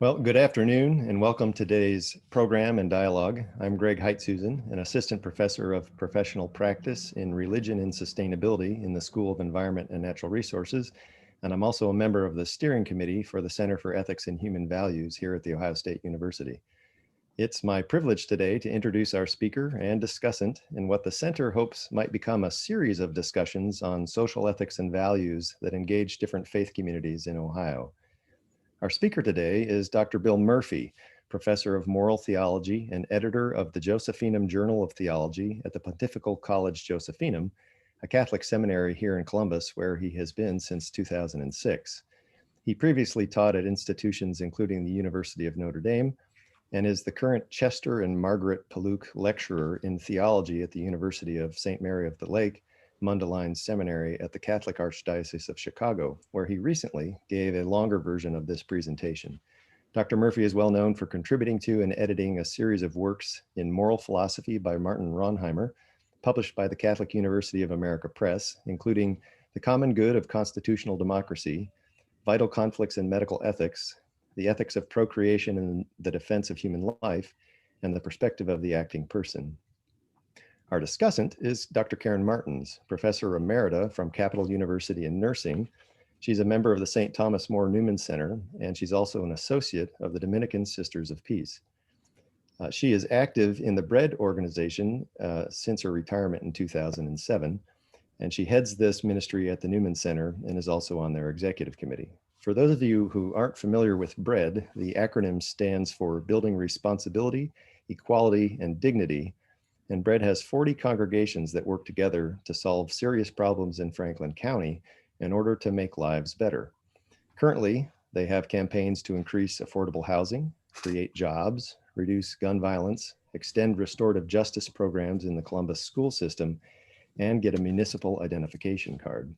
Well, good afternoon and welcome to today's program and dialogue. I'm Greg Heitsusen, an assistant professor of professional practice in religion and sustainability in the School of Environment and Natural Resources. And I'm also a member of the steering committee for the Center for Ethics and Human Values here at The Ohio State University. It's my privilege today to introduce our speaker and discussant in what the center hopes might become a series of discussions on social ethics and values that engage different faith communities in Ohio. Our speaker today is Dr. Bill Murphy, professor of moral theology and editor of the Josephinum Journal of Theology at the Pontifical College Josephinum, a Catholic seminary here in Columbus, where he has been since 2006. He previously taught at institutions including the University of Notre Dame and is the current Chester and Margaret Paluk Lecturer in Theology at the University of St. Mary of the Lake, Mundelein Seminary at the Catholic Archdiocese of Chicago, where he recently gave a longer version of this presentation. Dr. Murphy is well known for contributing to and editing a series of works in moral philosophy by Martin Ronheimer, published by the Catholic University of America Press, including The Common Good of Constitutional Democracy, Vital Conflicts in Medical Ethics, The Ethics of Procreation and the Defense of Human Life, and The Perspective of the Acting Person. Our discussant is Dr. Karen Martins, Professor Emerita from Capital University in Nursing. She's a member of the St. Thomas More Newman Center, and she's also an associate of the Dominican Sisters of Peace. She is active in the BREAD organization since her retirement in 2007, and she heads this ministry at the Newman Center and is also on their executive committee. For those of you who aren't familiar with BREAD, the acronym stands for Building Responsibility, Equality, and Dignity. And BREAD has 40 congregations that work together to solve serious problems in Franklin County in order to make lives better. Currently, they have campaigns to increase affordable housing, create jobs, reduce gun violence, extend restorative justice programs in the Columbus school system, and get a municipal identification card.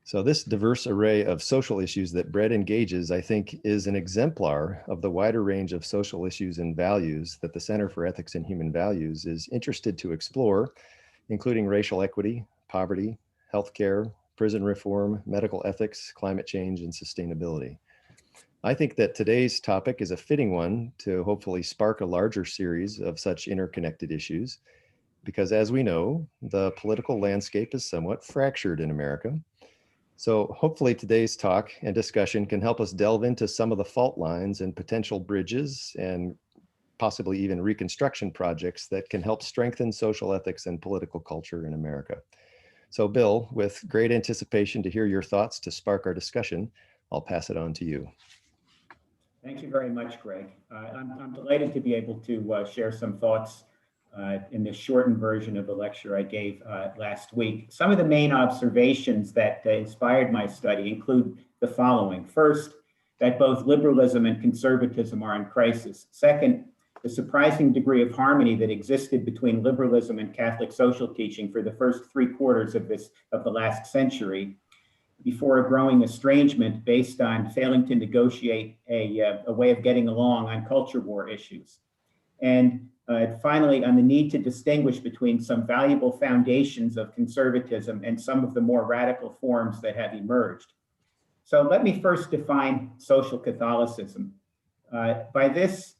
So this diverse array of social issues that BREAD engages, I think, is an exemplar of the wider range of social issues and values that the Center for Ethics and Human Values is interested to explore, including racial equity, poverty, healthcare, prison reform, medical ethics, climate change, and sustainability. I think that today's topic is a fitting one to hopefully spark a larger series of such interconnected issues, because as we know, the political landscape is somewhat fractured in America. So hopefully today's talk and discussion can help us delve into some of the fault lines and potential bridges and possibly even reconstruction projects that can help strengthen social ethics and political culture in America. So Bill, with great anticipation to hear your thoughts to spark our discussion, I'll pass it on to you. Thank you very much, Greg. I'm delighted to be able to share some thoughts in this shortened version of the lecture I gave last week. Some of the main observations that inspired my study include the following. First, that both liberalism and conservatism are in crisis. Second, the surprising degree of harmony that existed between liberalism and Catholic social teaching for the first 3/4 of the last century, before a growing estrangement based on failing to negotiate a way of getting along on culture war issues. And finally, on the need to distinguish between some valuable foundations of conservatism and some of the more radical forms that have emerged. So let me first define social Catholicism. By this,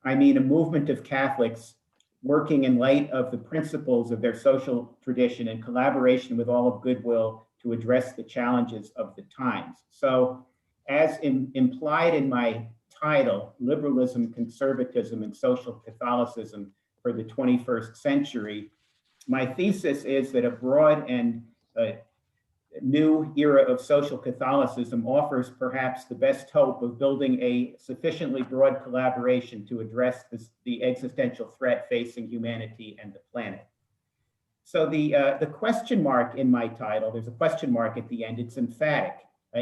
I mean a movement of Catholics working in light of the principles of their social tradition in collaboration with all of goodwill to address the challenges of the times. So as implied in my title, Liberalism, Conservatism, and Social Catholicism for the 21st Century, my thesis is that a broad and new era of social Catholicism offers perhaps the best hope of building a sufficiently broad collaboration to address the existential threat facing humanity and the planet. So the question mark in my title, there's a question mark at the end, it's emphatic.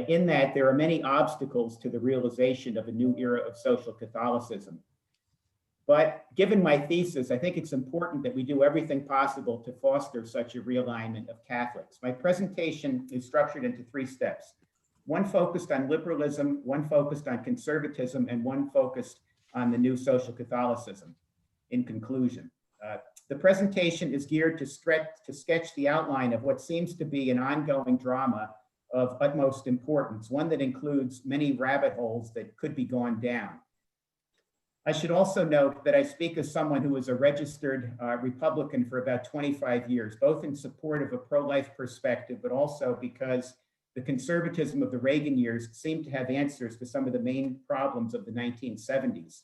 In that there are many obstacles to the realization of a new era of social Catholicism. But given my thesis, I think it's important that we do everything possible to foster such a realignment of Catholics. My presentation is structured into 3 steps. One focused on liberalism, one focused on conservatism, and one focused on the new social Catholicism. In conclusion, the presentation is geared to sketch the outline of what seems to be an ongoing drama of utmost importance, one that includes many rabbit holes that could be gone down. I should also note that I speak as someone who was a registered Republican for about 25 years, both in support of a pro-life perspective, but also because the conservatism of the Reagan years seemed to have answers to some of the main problems of the 1970s.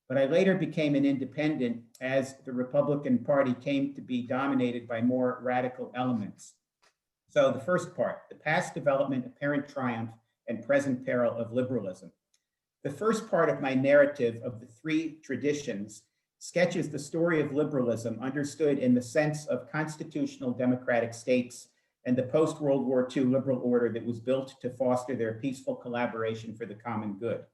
But I later became an independent as the Republican Party came to be dominated by more radical elements. So the first part, the past development, apparent triumph, and present peril of liberalism. The first part of my narrative of the three traditions sketches the story of liberalism understood in the sense of constitutional democratic states and the post-World War II liberal order that was built to foster their peaceful collaboration for the common good.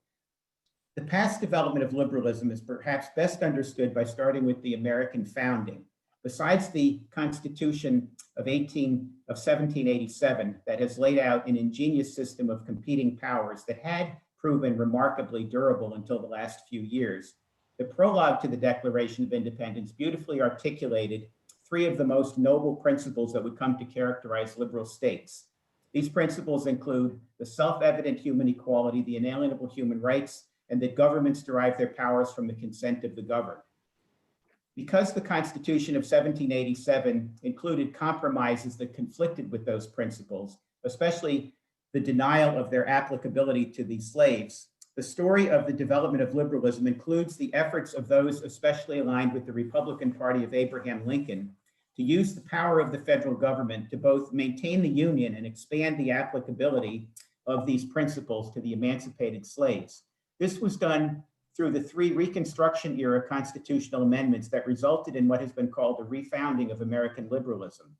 The past development of liberalism is perhaps best understood by starting with the American founding. Besides the Constitution of 1787 that has laid out an ingenious system of competing powers that had proven remarkably durable until the last few years, the prologue to the Declaration of Independence beautifully articulated three of the most noble principles that would come to characterize liberal states. These principles include the self-evident human equality, the inalienable human rights, and that governments derive their powers from the consent of the governed. Because the Constitution of 1787 included compromises that conflicted with those principles, especially the denial of their applicability to the slaves, the story of the development of liberalism includes the efforts of those especially aligned with the Republican Party of Abraham Lincoln to use the power of the federal government to both maintain the Union and expand the applicability of these principles to the emancipated slaves. This was done through the three Reconstruction era constitutional amendments that resulted in what has been called the refounding of American liberalism.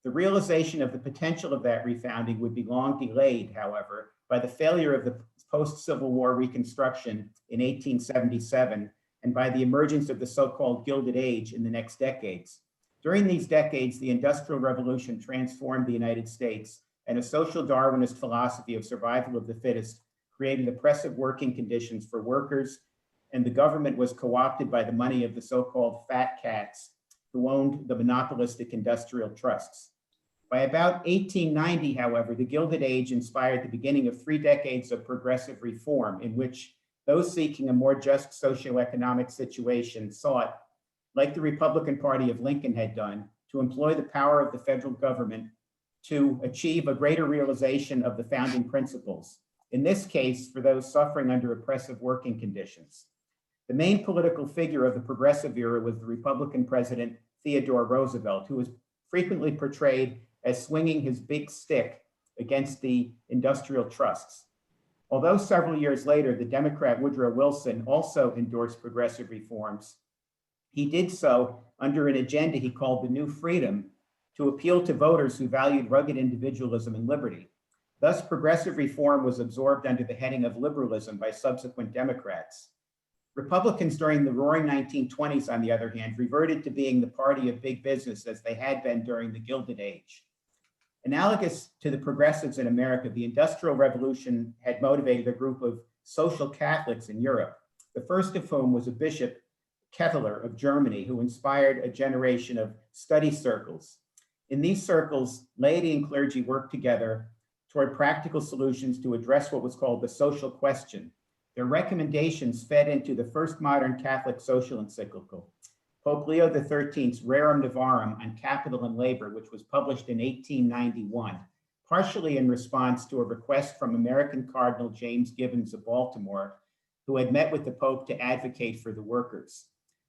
The realization of the potential of that refounding would be long delayed, however, by the failure of the post-Civil War Reconstruction in 1877 and by the emergence of the so-called Gilded Age in the next decades. During these decades, the Industrial Revolution transformed the United States, and a social Darwinist philosophy of survival of the fittest created oppressive working conditions for workers, and the government was co-opted by the money of the so-called fat cats who owned the monopolistic industrial trusts. By about 1890, however, the Gilded Age inspired the beginning of 3 decades of progressive reform in which those seeking a more just socioeconomic situation sought, like the Republican Party of Lincoln had done, to employ the power of the federal government to achieve a greater realization of the founding principles. In this case, for those suffering under oppressive working conditions. The main political figure of the progressive era was the Republican president, Theodore Roosevelt, who was frequently portrayed as swinging his big stick against the industrial trusts. Although several years later, the Democrat Woodrow Wilson also endorsed progressive reforms, he did so under an agenda he called the New Freedom to appeal to voters who valued rugged individualism and liberty. Thus, progressive reform was absorbed under the heading of liberalism by subsequent Democrats. Republicans during the roaring 1920s, on the other hand, reverted to being the party of big business as they had been during the Gilded Age. Analogous to the progressives in America, the Industrial Revolution had motivated a group of social Catholics in Europe, the first of whom was a Bishop Kettler of Germany, who inspired a generation of study circles. In these circles, laity and clergy worked together toward practical solutions to address what was called the social question. Their recommendations fed into the first modern Catholic social encyclical, Pope Leo XIII's Rerum Novarum on Capital and Labor, which was published in 1891, partially in response to a request from American Cardinal James Gibbons of Baltimore, who had met with the Pope to advocate for the workers.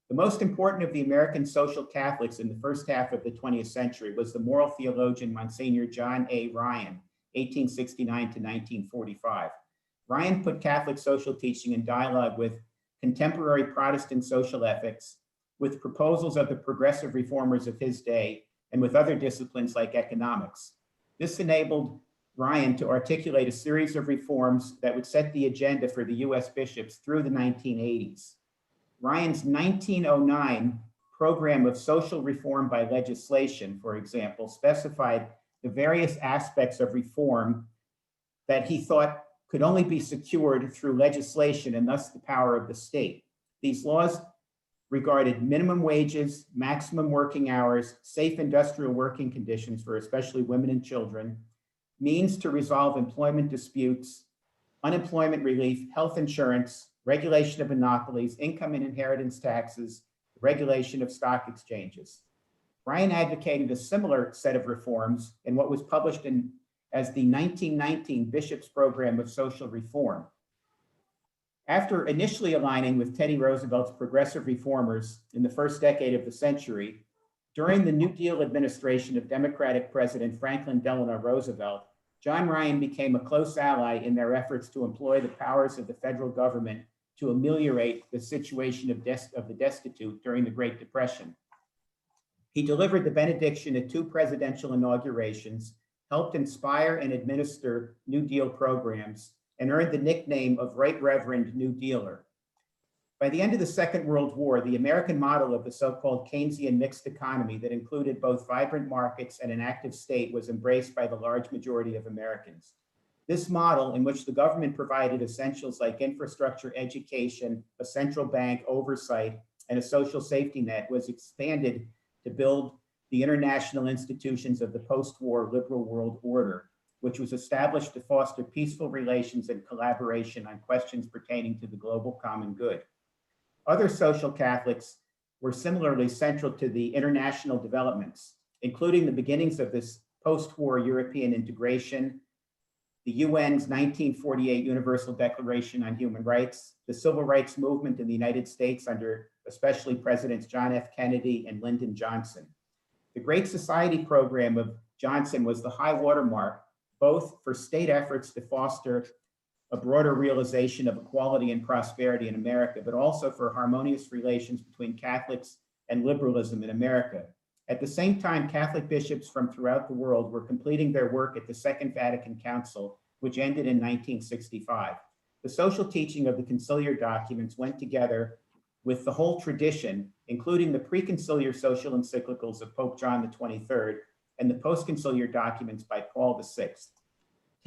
The most important of the American social Catholics in the first half of the 20th century was the moral theologian Monsignor John A. Ryan, 1869 to 1945. Ryan put Catholic social teaching in dialogue with contemporary Protestant social ethics, with proposals of the progressive reformers of his day, and with other disciplines like economics. This enabled Ryan to articulate a series of reforms that would set the agenda for the US bishops through the 1980s. Ryan's 1909 program of social reform by legislation, for example, specified the various aspects of reform that he thought could only be secured through legislation and thus the power of the state. These laws regarded minimum wages, maximum working hours, safe industrial working conditions for especially women and children, means to resolve employment disputes, unemployment relief, health insurance, regulation of monopolies, income and inheritance taxes, regulation of stock exchanges. Ryan advocated a similar set of reforms in what was published as the 1919 Bishop's Program of Social Reform. After initially aligning with Teddy Roosevelt's progressive reformers in the first decade of the century, during the New Deal administration of Democratic President Franklin Delano Roosevelt, John Ryan became a close ally in their efforts to employ the powers of the federal government to ameliorate the situation of the destitute during the Great Depression. He delivered the benediction at 2 presidential inaugurations, helped inspire and administer New Deal programs, and earned the nickname of Right Reverend New Dealer. By the end of the Second World War, the American model of the so-called Keynesian mixed economy that included both vibrant markets and an active state was embraced by the large majority of Americans. This model, in which the government provided essentials like infrastructure, education, a central bank, oversight, and a social safety net, was expanded to build the international institutions of the post-war liberal world order, which was established to foster peaceful relations and collaboration on questions pertaining to the global common good. Other social Catholics were similarly central to the international developments, including the beginnings of this post-war European integration, the UN's 1948 Universal Declaration on Human Rights, the civil rights movement in the United States under especially Presidents John F. Kennedy and Lyndon Johnson. The Great Society program of Johnson was the high watermark, both for state efforts to foster a broader realization of equality and prosperity in America, but also for harmonious relations between Catholics and liberalism in America. At the same time, Catholic bishops from throughout the world were completing their work at the Second Vatican Council, which ended in 1965. The social teaching of the conciliar documents went together with the whole tradition, including the pre-conciliar social encyclicals of Pope John the 23rd and the post-conciliar documents by Paul VI.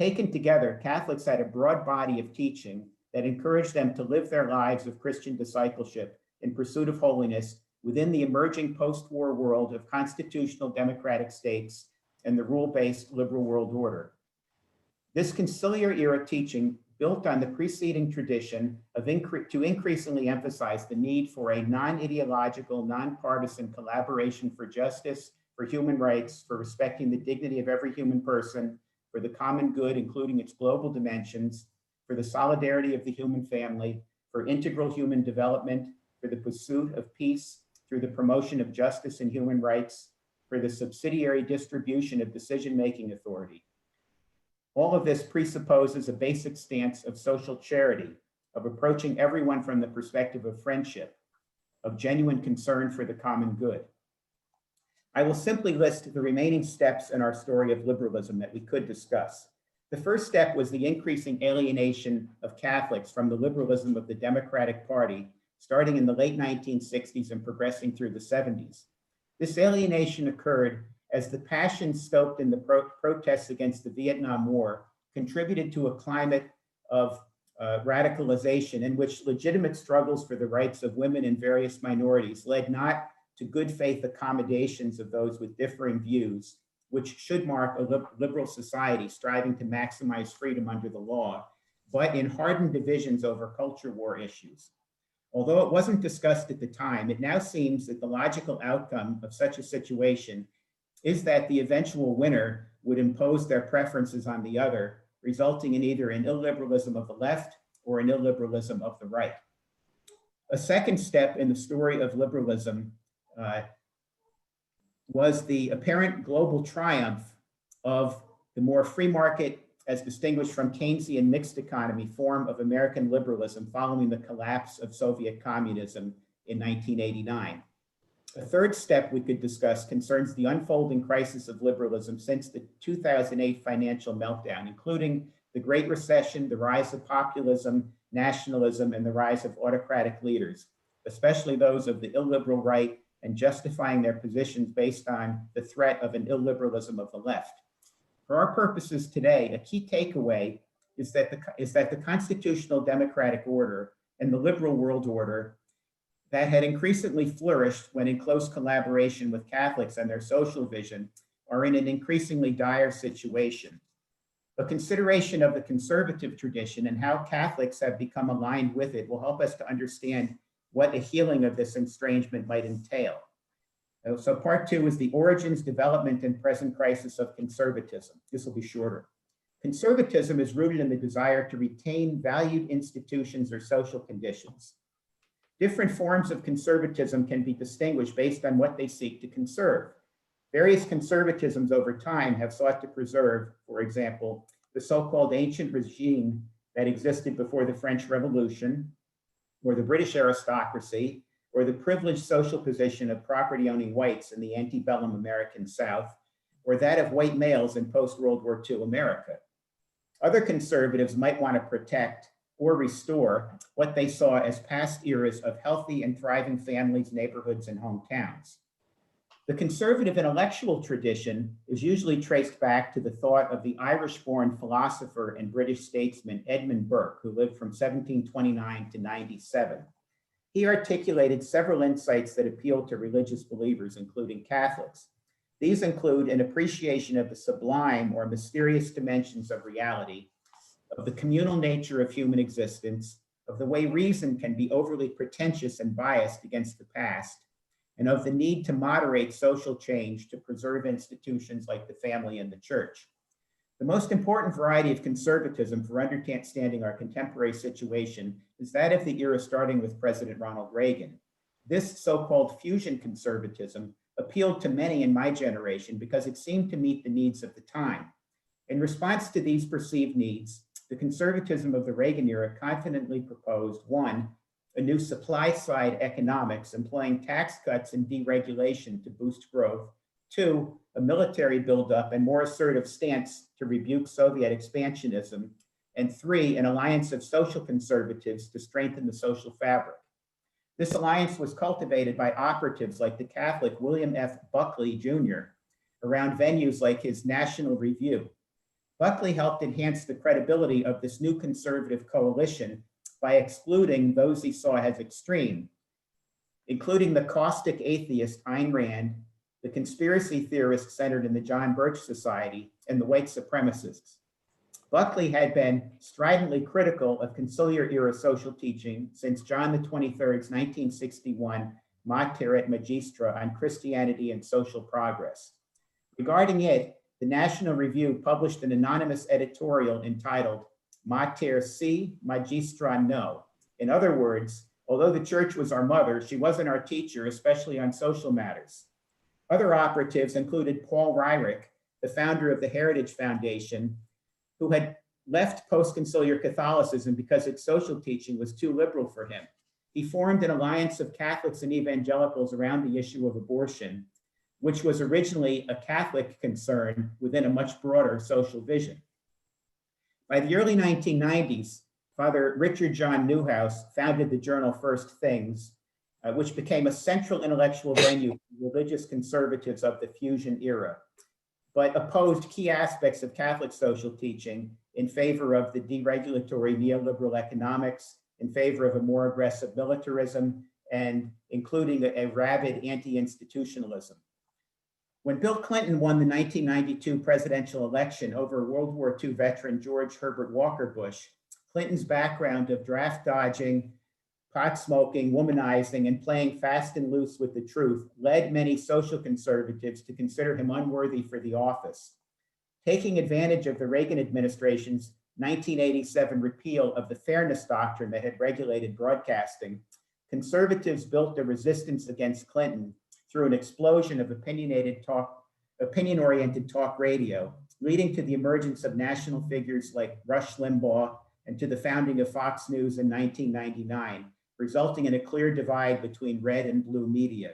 Taken together, Catholics had a broad body of teaching that encouraged them to live their lives of Christian discipleship in pursuit of holiness within the emerging post-war world of constitutional democratic states and the rule-based liberal world order. This conciliar era teaching built on the preceding tradition of to increasingly emphasize the need for a non-ideological, non-partisan collaboration for justice, for human rights, for respecting the dignity of every human person, for the common good, including its global dimensions, for the solidarity of the human family, for integral human development, for the pursuit of peace through the promotion of justice and human rights, for the subsidiary distribution of decision-making authority. All of this presupposes a basic stance of social charity, of approaching everyone from the perspective of friendship, of genuine concern for the common good. I will simply list the remaining steps in our story of liberalism that we could discuss. The first step was the increasing alienation of Catholics from the liberalism of the Democratic Party, starting in the late 1960s and progressing through the 70s. This alienation occurred as the passion stoked in the protests against the Vietnam War contributed to a climate of radicalization in which legitimate struggles for the rights of women and various minorities led not to good faith accommodations of those with differing views, which should mark a liberal society striving to maximize freedom under the law, but in hardened divisions over culture war issues. Although it wasn't discussed at the time, it now seems that the logical outcome of such a situation is that the eventual winner would impose their preferences on the other, resulting in either an illiberalism of the left or an illiberalism of the right. A second step in the story of liberalism was the apparent global triumph of the more free market, as distinguished from Keynesian mixed economy form of American liberalism following the collapse of Soviet communism in 1989. A third step we could discuss concerns the unfolding crisis of liberalism since the 2008 financial meltdown, including the Great Recession, the rise of populism, nationalism, and the rise of autocratic leaders, especially those of the illiberal right, and justifying their positions based on the threat of an illiberalism of the left. For our purposes today, a key takeaway is that the constitutional democratic order and the liberal world order that had increasingly flourished when in close collaboration with Catholics and their social vision are in an increasingly dire situation. A consideration of the conservative tradition and how Catholics have become aligned with it will help us to understand what a healing of this estrangement might entail. So part 2 is the origins, development, and present crisis of conservatism. This will be shorter. Conservatism is rooted in the desire to retain valued institutions or social conditions. Different forms of conservatism can be distinguished based on what they seek to conserve. Various conservatisms over time have sought to preserve, for example, the so-called ancient regime that existed before the French Revolution, or the British aristocracy, or the privileged social position of property-owning whites in the antebellum American South, or that of white males in post-World War II America. Other conservatives might want to protect or restore what they saw as past eras of healthy and thriving families, neighborhoods, and hometowns. The conservative intellectual tradition is usually traced back to the thought of the Irish-born philosopher and British statesman Edmund Burke, who lived from 1729 to 97. He articulated several insights that appealed to religious believers, including Catholics. These include an appreciation of the sublime or mysterious dimensions of reality, of the communal nature of human existence, of the way reason can be overly pretentious and biased against the past, and of the need to moderate social change to preserve institutions like the family and the church. The most important variety of conservatism for understanding our contemporary situation is that of the era starting with President Ronald Reagan. This so-called fusion conservatism appealed to many in my generation because it seemed to meet the needs of the time. In response to these perceived needs, the conservatism of the Reagan era confidently proposed, 1, a new supply-side economics employing tax cuts and deregulation to boost growth, 2, a military buildup and more assertive stance to rebuke Soviet expansionism, and 3, an alliance of social conservatives to strengthen the social fabric. This alliance was cultivated by operatives like the Catholic William F. Buckley Jr. around venues like his National Review. Buckley helped enhance the credibility of this new conservative coalition by excluding those he saw as extreme, including the caustic atheist Ayn Rand, the conspiracy theorists centered in the John Birch Society, and the white supremacists. Buckley had been stridently critical of conciliar era social teaching since John XXIII's 1961 Mater et Magistra on Christianity and social progress. Regarding it, the National Review published an anonymous editorial entitled Mater si, Magistra no. In other words, although the church was our mother, she wasn't our teacher, especially on social matters. Other operatives included Paul Ryrick, the founder of the Heritage Foundation, who had left post-conciliar Catholicism because its social teaching was too liberal for him. He formed an alliance of Catholics and evangelicals around the issue of abortion, which was originally a Catholic concern within a much broader social vision. By the early 1990s, Father Richard John Newhouse founded the journal First Things, which became a central intellectual venue for religious conservatives of the fusion era, but opposed key aspects of Catholic social teaching in favor of the deregulatory neoliberal economics, in favor of a more aggressive militarism, and including a rabid anti-institutionalism. When Bill Clinton won the 1992 presidential election over World War II veteran George Herbert Walker Bush, Clinton's background of draft dodging, pot smoking, womanizing, and playing fast and loose with the truth led many social conservatives to consider him unworthy for the office. Taking advantage of the Reagan administration's 1987 repeal of the Fairness Doctrine that had regulated broadcasting, conservatives built a resistance against Clinton through an explosion of opinion-oriented talk radio, leading to the emergence of national figures like Rush Limbaugh and to the founding of Fox News in 1999, resulting in a clear divide between red and blue media.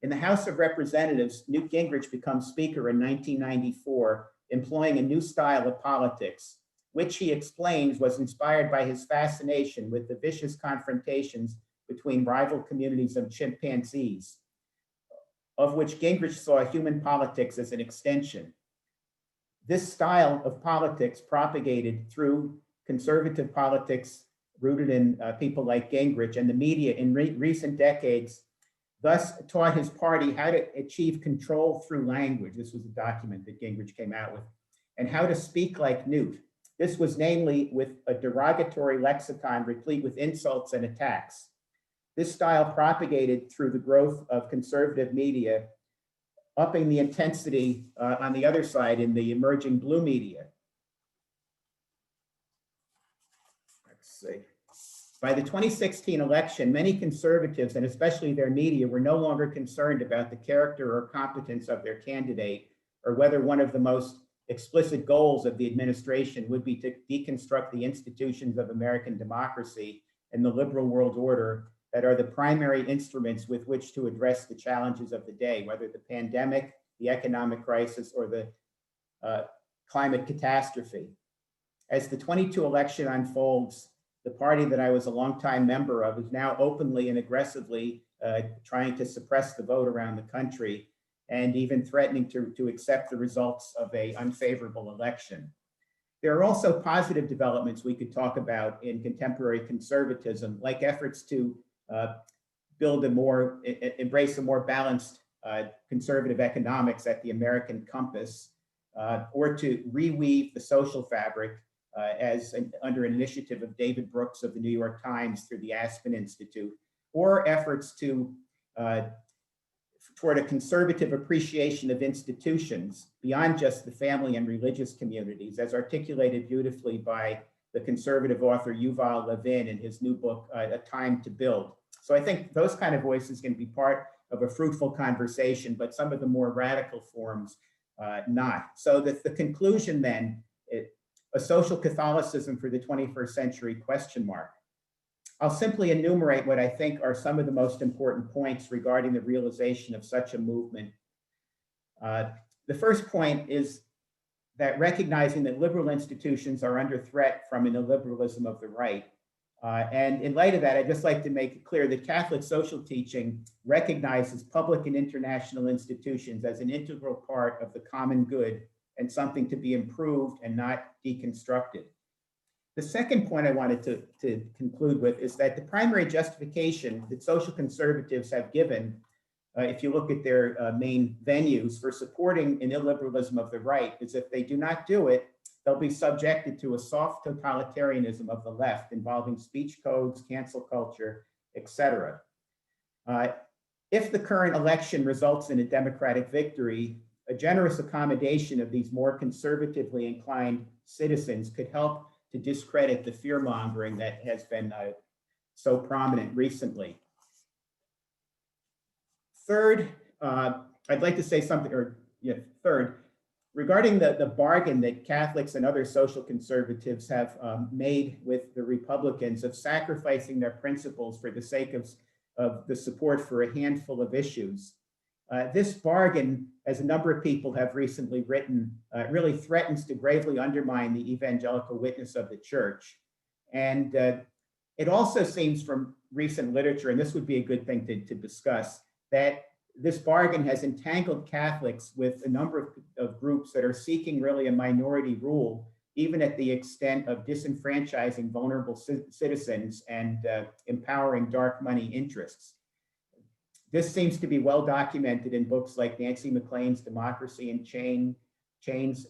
In the House of Representatives, Newt Gingrich becomes Speaker in 1994, employing a new style of politics, which he explains was inspired by his fascination with the vicious confrontations between rival communities of chimpanzees, of which Gingrich saw human politics as an extension. This style of politics propagated through conservative politics rooted in people like Gingrich and the media in recent decades, thus taught his party how to achieve control through language. This was a document that Gingrich came out with. and how to speak like Newt. This was namely with a derogatory lexicon replete with insults and attacks. This style propagated through the growth of conservative media, upping the intensity on the other side in the emerging blue media. Let's see. By the 2016 election, many conservatives, and especially their media, were no longer concerned about the character or competence of their candidate, or whether one of the most explicit goals of the administration would be to deconstruct the institutions of American democracy and the liberal world order that are the primary instruments with which to address the challenges of the day, whether the pandemic, the economic crisis, or the climate catastrophe. As the 22 election unfolds, the party that I was a longtime member of is now openly and aggressively trying to suppress the vote around the country, and even threatening to accept the results of an unfavorable election. There are also positive developments we could talk about in contemporary conservatism, like efforts to embrace a more balanced conservative economics at the American compass, or to reweave the social fabric under an initiative of David Brooks of the New York Times through the Aspen Institute, or efforts toward a conservative appreciation of institutions beyond just the family and religious communities, as articulated beautifully by the conservative author Yuval Levin in his new book, A Time to Build. So I think those kind of voices can be part of a fruitful conversation, but some of the more radical forms not. So the conclusion then, a social Catholicism for the 21st century ? I'll simply enumerate what I think are some of the most important points regarding the realization of such a movement. The first point is that recognizing that liberal institutions are under threat from an illiberalism of the right. And in light of that, I'd just like to make it clear that Catholic social teaching recognizes public and international institutions as an integral part of the common good and something to be improved and not deconstructed. The second point I wanted to conclude with is that the primary justification that social conservatives have given, if you look at their main venues for supporting an illiberalism of the right, is if they do not do it, they'll be subjected to a soft totalitarianism of the left involving speech codes, cancel culture, etc. If the current election results in a Democratic victory, a generous accommodation of these more conservatively inclined citizens could help to discredit the fear-mongering that has been so prominent recently. Third, I'd like to say something, third, regarding the bargain that Catholics and other social conservatives have made with the Republicans of sacrificing their principles for the sake of the support for a handful of issues. This bargain, as a number of people have recently written, really threatens to gravely undermine the evangelical witness of the church. And it also seems from recent literature, and this would be a good thing to discuss, that this bargain has entangled Catholics with a number of groups that are seeking really a minority rule, even at the extent of disenfranchising vulnerable citizens and empowering dark money interests. This seems to be well documented in books like Nancy MacLean's Democracy in Chains,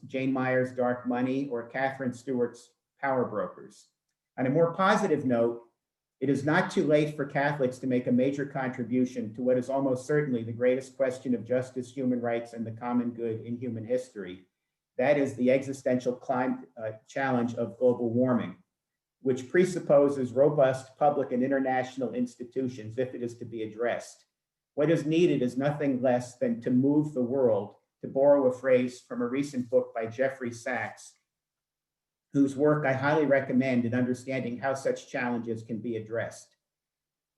Jane Mayer's Dark Money, or Catherine Stewart's Power Brokers. On a more positive note, it is not too late for Catholics to make a major contribution to what is almost certainly the greatest question of justice, human rights, and the common good in human history. That is the existential challenge of global warming, which presupposes robust public and international institutions if it is to be addressed. What is needed is nothing less than to move the world, to borrow a phrase from a recent book by Jeffrey Sachs, whose work I highly recommend in understanding how such challenges can be addressed.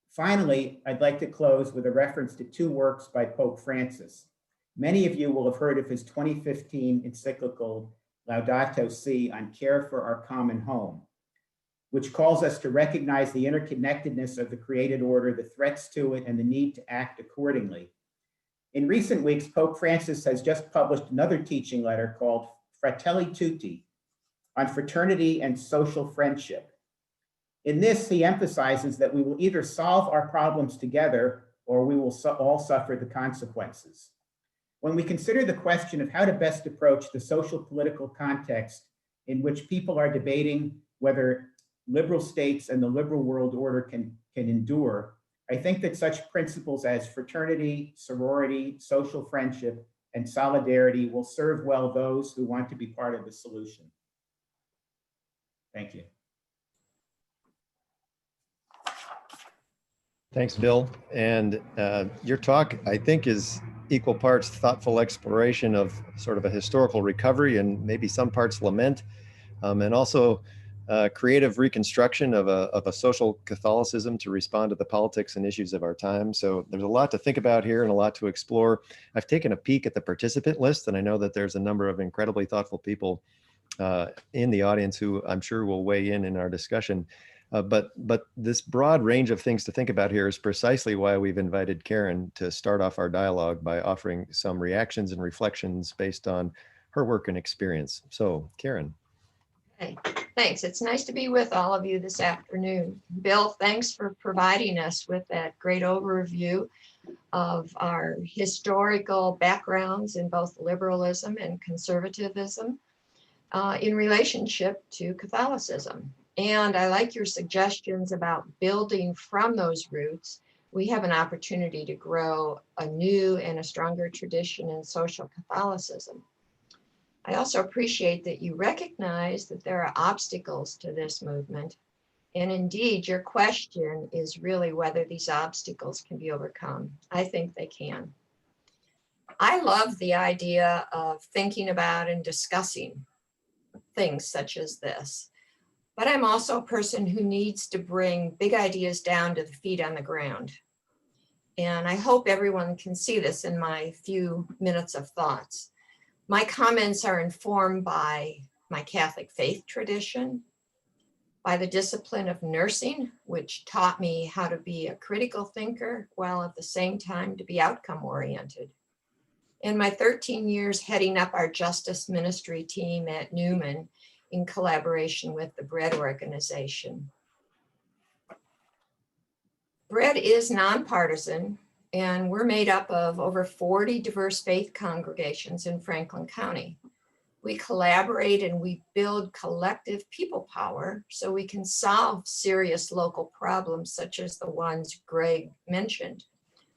Finally, I'd like to close with a reference to two works by Pope Francis. Many of you will have heard of his 2015 encyclical Laudato Si on care for our common home, which calls us to recognize the interconnectedness of the created order, the threats to it, and the need to act accordingly. In recent weeks, Pope Francis has just published another teaching letter called Fratelli Tutti, on fraternity and social friendship. In this, he emphasizes that we will either solve our problems together or we will all suffer the consequences. When we consider the question of how to best approach the social political context in which people are debating whether liberal states and the liberal world order can endure, I think that such principles as fraternity, sorority, social friendship, and solidarity will serve well those who want to be part of the solution. Thank you. Thanks, Bill. And your talk, I think, is equal parts thoughtful exploration of sort of a historical recovery and maybe some parts lament, and also creative reconstruction of a social Catholicism to respond to the politics and issues of our time. So there's a lot to think about here and a lot to explore. I've taken a peek at the participant list, and I know that there's a number of incredibly thoughtful people in the audience who I'm sure will weigh in our discussion. But this broad range of things to think about here is precisely why we've invited Karen to start off our dialogue by offering some reactions and reflections based on her work and experience. So, Karen. Hey, thanks. It's nice to be with all of you this afternoon. Bill, thanks for providing us with that great overview of our historical backgrounds in both liberalism and conservatism in relationship to Catholicism. And I like your suggestions about building from those roots. We have an opportunity to grow a new and a stronger tradition in social Catholicism. I also appreciate that you recognize that there are obstacles to this movement. And indeed, your question is really whether these obstacles can be overcome. I think they can. I love the idea of thinking about and discussing things such as this. But I'm also a person who needs to bring big ideas down to the feet on the ground. And I hope everyone can see this in my few minutes of thoughts. My comments are informed by my Catholic faith tradition, by the discipline of nursing, which taught me how to be a critical thinker while at the same time to be outcome oriented. And my 13 years heading up our justice ministry team at Newman in collaboration with the Bread organization. Bread is nonpartisan, and we're made up of over 40 diverse faith congregations in Franklin County. We collaborate and we build collective people power so we can solve serious local problems such as the ones Greg mentioned.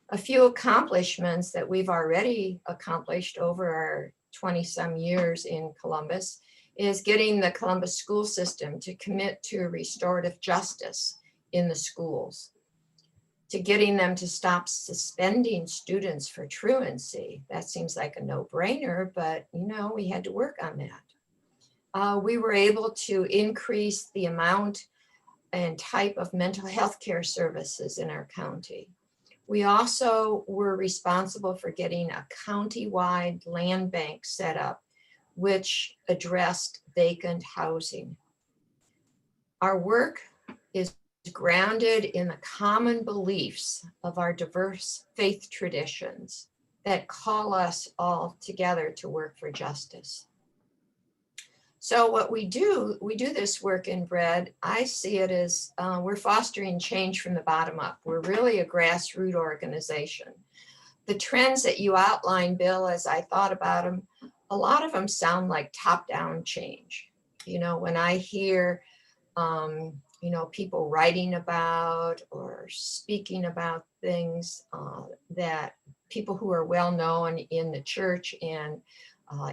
A few accomplishments that we've already accomplished over our 20-some years in Columbus is getting the Columbus school system to commit to restorative justice in the schools, to getting them to stop suspending students for truancy. That seems like a no-brainer, but we had to work on that. We were able to increase the amount and type of mental health care services in our county. We also were responsible for getting a county-wide land bank set up, which addressed vacant housing. Our work is grounded in the common beliefs of our diverse faith traditions that call us all together to work for justice. So what we do this work in Bread. I see it as we're fostering change from the bottom up. We're really a grassroots organization. The trends that you outlined, Bill, as I thought about them, a lot of them sound like top-down change. When I hear people writing about or speaking about things that people who are well known in the church and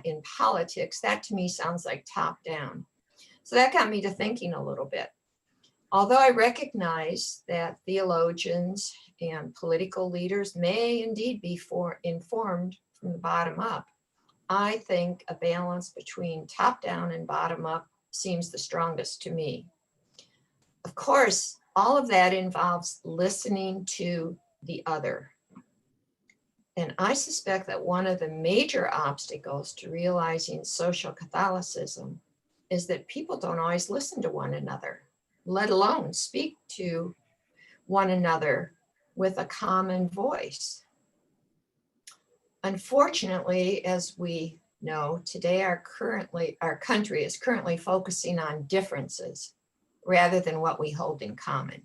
in politics, that to me sounds like top down. So that got me to thinking a little bit. Although I recognize that theologians and political leaders may indeed be informed from the bottom up, I think a balance between top down and bottom up seems the strongest to me. Of course, all of that involves listening to the other. And I suspect that one of the major obstacles to realizing social Catholicism is that people don't always listen to one another, let alone speak to one another with a common voice. Unfortunately, as we know, today our country is currently focusing on differences rather than what we hold in common.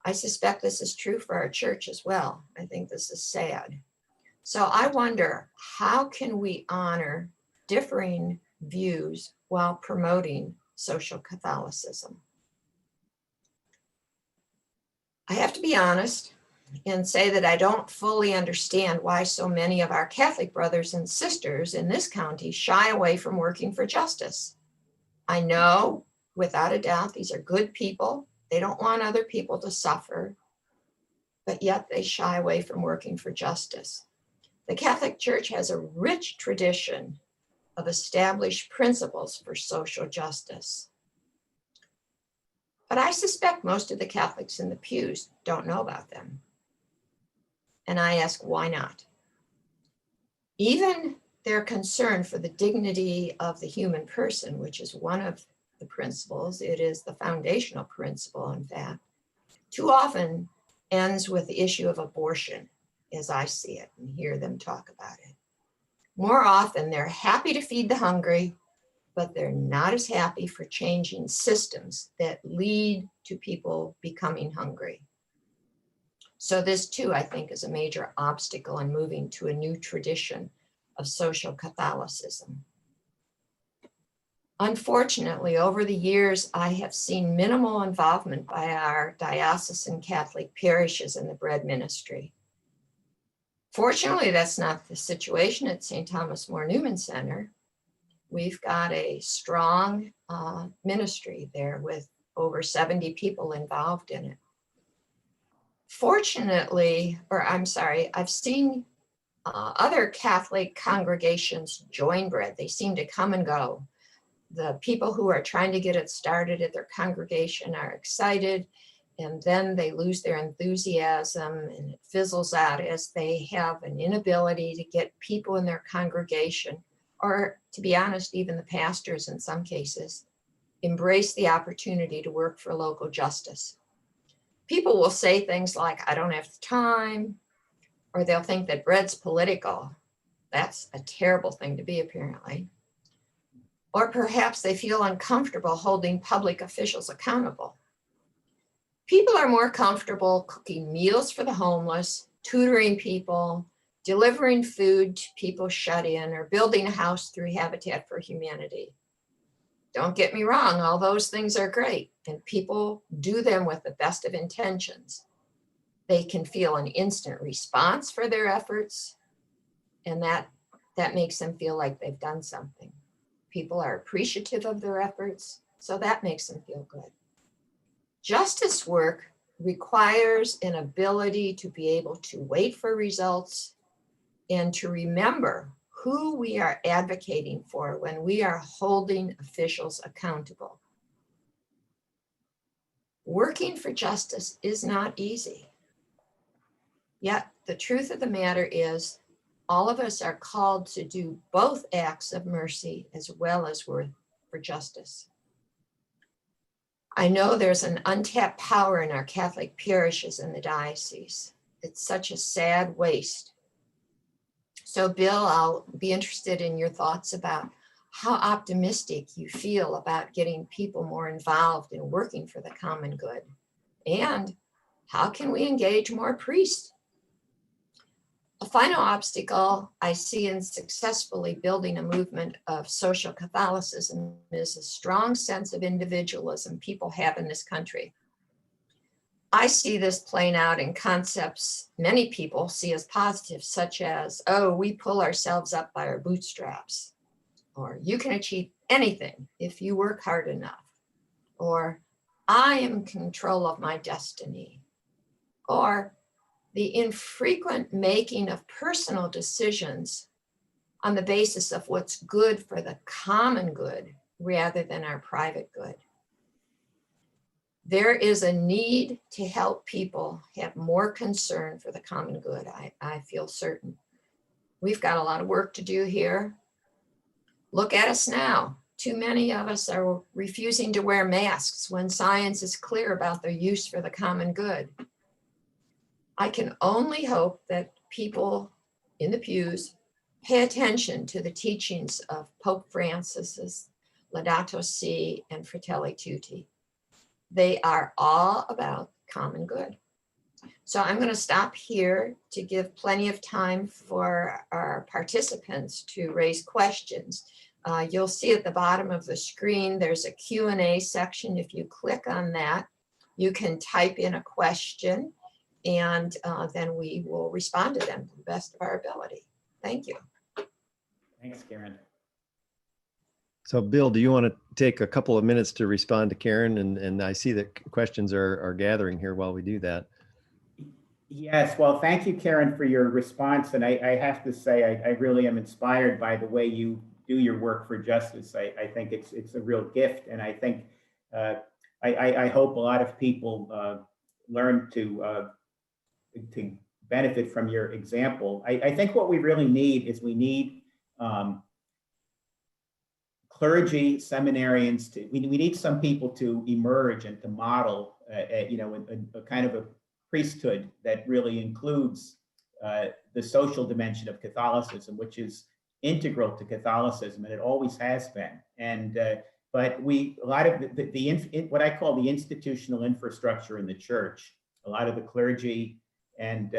I suspect this is true for our church as well. I think this is sad. So I wonder, how can we honor differing views while promoting social Catholicism? I have to be honest and say that I don't fully understand why so many of our Catholic brothers and sisters in this county shy away from working for justice. I know without a doubt these are good people. They don't want other people to suffer, but yet they shy away from working for justice. The Catholic Church has a rich tradition of established principles for social justice. But I suspect most of the Catholics in the pews don't know about them. And I ask, why not? Even their concern for the dignity of the human person, which is one of the principles, it is the foundational principle, in fact, too often ends with the issue of abortion, as I see it and hear them talk about it. More often, they're happy to feed the hungry, but they're not as happy for changing systems that lead to people becoming hungry. So this too, I think, is a major obstacle in moving to a new tradition of social Catholicism. Unfortunately, over the years, I have seen minimal involvement by our diocesan Catholic parishes in the bread ministry. Fortunately, that's not the situation at St. Thomas More Newman Center. We've got a strong ministry there with over 70 people involved in it. Fortunately, I've seen other Catholic congregations join bread. They seem to come and go. The people who are trying to get it started at their congregation are excited, and then they lose their enthusiasm and it fizzles out as they have an inability to get people in their congregation, or to be honest, even the pastors in some cases, embrace the opportunity to work for local justice. People will say things like, I don't have the time, or they'll think that bread's political. That's a terrible thing to be, apparently. Or perhaps they feel uncomfortable holding public officials accountable. People are more comfortable cooking meals for the homeless, tutoring people, delivering food to people shut in, or building a house through Habitat for Humanity. Don't get me wrong, all those things are great, and people do them with the best of intentions. They can feel an instant response for their efforts, and that makes them feel like they've done something. People are appreciative of their efforts, so that makes them feel good. Justice work requires an ability to be able to wait for results and to remember who we are advocating for when we are holding officials accountable. Working for justice is not easy. Yet the truth of the matter is, all of us are called to do both acts of mercy as well as work for justice. I know there's an untapped power in our Catholic parishes in the diocese. It's such a sad waste. So Bill, I'll be interested in your thoughts about how optimistic you feel about getting people more involved in working for the common good. And how can we engage more priests? A final obstacle I see in successfully building a movement of social Catholicism is a strong sense of individualism people have in this country. I see this playing out in concepts many people see as positive, such as, oh, we pull ourselves up by our bootstraps, or you can achieve anything if you work hard enough, or I am in control of my destiny, or the infrequent making of personal decisions on the basis of what's good for the common good rather than our private good. There is a need to help people have more concern for the common good, I feel certain. We've got a lot of work to do here. Look at us now. Too many of us are refusing to wear masks when science is clear about their use for the common good. I can only hope that people in the pews pay attention to the teachings of Pope Francis's Laudato Si and Fratelli Tutti. They are all about common good. So I'm going to stop here to give plenty of time for our participants to raise questions. You'll see at the bottom of the screen, there's a Q&A section. If you click on that, you can type in a question, and then we will respond to them to the best of our ability. Thank you. Thanks, Karen. So Bill, do you want to take a couple of minutes to respond to Karen? And I see that questions are gathering here while we do that. Yes, well, thank you, Karen, for your response. And I have to say, I really am inspired by the way you do your work for justice. I think it's a real gift. And I think, I hope a lot of people learn to benefit from your example. I think what we really need is we need clergy, seminarians, we need some people to emerge and to model, a kind of a priesthood that really includes the social dimension of Catholicism, which is integral to Catholicism, and it always has been. And but a lot of what I call the institutional infrastructure in the church, a lot of the clergy and